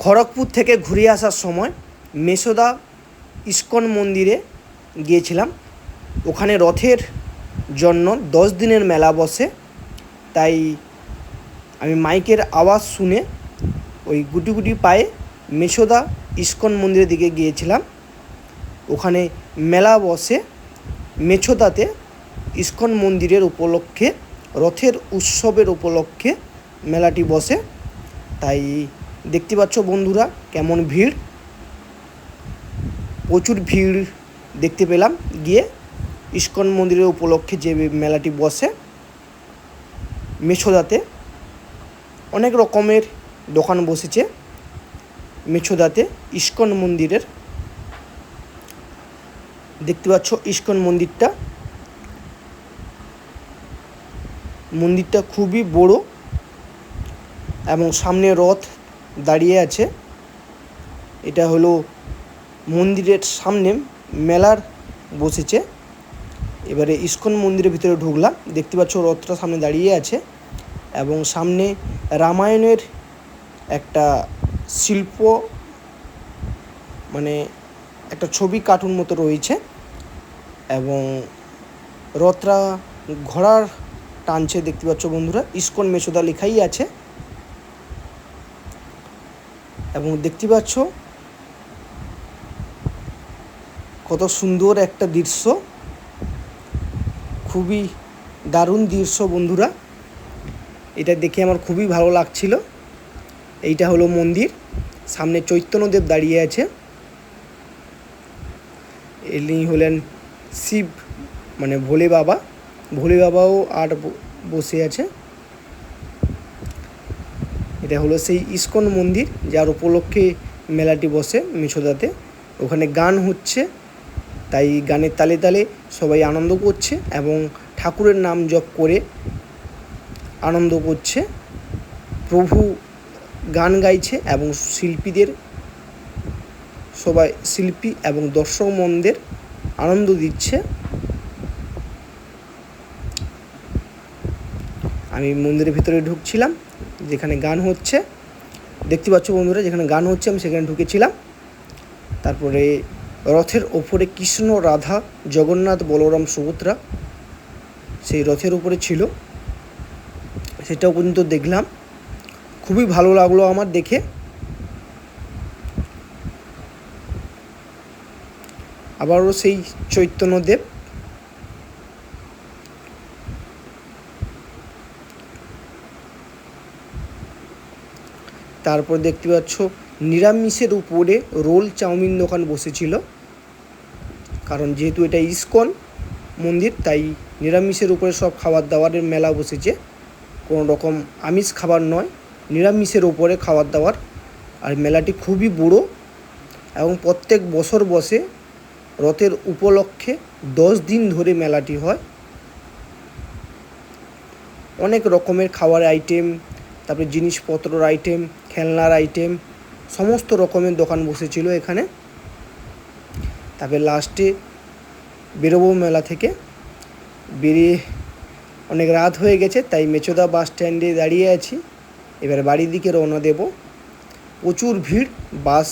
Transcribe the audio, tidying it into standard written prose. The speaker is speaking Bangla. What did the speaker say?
খড়গপুর থেকে ঘুরে আসার সময় মেছোদা ইস্কন মন্দিরে গিয়েছিলাম। ওখানে রথের জন্য 10 দিনের মেলা বসে, তাই আমি মাইকের আওয়াজ শুনে ওই গুটি গুটি পায়ে মেছোদা ইস্কন মন্দিরের দিকে গিয়েছিলাম। ওখানে মেলা বসে মেছোদাতে, ইস্কন মন্দিরের উপলক্ষে, রথের উৎসবের উপলক্ষে মেলাটি বসে। তাই দেখতে পাচ্ছ বন্ধুরা কেমন ভিড়, প্রচুর ভিড় দেখতে পেলাম গিয়ে। ইস্কন মন্দিরের উপলক্ষে যে মেলাটি বসে মেছোদাতে, অনেক রকমের দোকান বসেছে মেছোদাতে ইস্কন মন্দিরের। দেখতে পাচ্ছ ইস্কন মন্দিরটা খুবই বড় এবং সামনে রথ দাঁড়িয়ে আছে। এটা হলো মন্দিরের সামনে মেলার বসেছে। এবারে ইস্কন মন্দিরের ভিতরে ঢুকলাম, দেখতে পাচ্ছ রথটা সামনে দাঁড়িয়ে আছে এবং সামনে রামায়ণের একটা শিল্প, মানে একটা ছবি কার্টুন মতো রয়েছে এবং রথটা ঘোড়ার টানছে। দেখতে পাচ্ছ বন্ধুরা ইস্কন মেছোদা লেখাই আছে এবং দেখতে পাচ্ছ কত সুন্দর একটা দৃশ্য, খুবই দারুণ দৃশ্য বন্ধুরা। এটা দেখে আমার খুবই ভালো লাগছিল। এইটা হলো মন্দির, সামনে চৈতন্যদেব দাঁড়িয়ে আছে। ইনি হলেন শিব, মানে ভোলে বাবাও আর বসে আছে। এটা হলো সেই ইস্কন মন্দির যার উপলক্ষে মেলাটি বসে মেছোদাতে। ওখানে গান হচ্ছে, তাই গানের তালে তালে সবাই আনন্দ করছে এবং ঠাকুরের নাম জপ করে আনন্দ করছে। প্রভু গান গাইছে এবং শিল্পী এবং দর্শক মনদের আনন্দ দিচ্ছে। আমি মন্দিরের ভিতরে ঢুকছিলাম, যেখানে গান হচ্ছে দেখতে পাচ্ছ বন্ধুরা, যেখানে গান হচ্ছে আমি সেখানে ঢুকেছিলাম। তারপরে রথের ওপরে কৃষ্ণ, রাধা, জগন্নাথ, বলরাম, সুভদ্রা সেই রথের উপরে ছিল, সেটাও পর্যন্ত দেখলাম। খুবই ভালো লাগলো আমার দেখে। আবারও সেই চৈতন্যদেব, তারপর দেখতে পাচ্ছ নিরামিষের উপরে রোল চাউমিন দোকান বসেছিল, কারণ যেহেতু এটা ইস্কন মন্দির তাই নিরামিষের উপরে সব খাবার দাবারের মেলা বসেছে। কোনো রকম আমিষ খাবার নয়, নিরামিষের উপরে খাবার দাবার। আর মেলাটি খুবই বড় এবং প্রত্যেক বছর বসে। রথের উপলক্ষে 10 দিন ধরে মেলাটি হয়। অনেক রকমের খাবার আইটেম, তারপরে জিনিসপত্রর আইটেম, খেলনার আইটেম, সমস্ত রকমের দোকান বসেছিল এখানে। তারপরে লাস্টে বেরোবো মেলা থেকে, বেরিয়ে অনেক রাত হয়ে গেছে, তাই মেছোদা বাস স্ট্যান্ডে দাঁড়িয়ে আছি। এবার বাড়ির দিকে রওনা দেব। প্রচুর ভিড়, বাস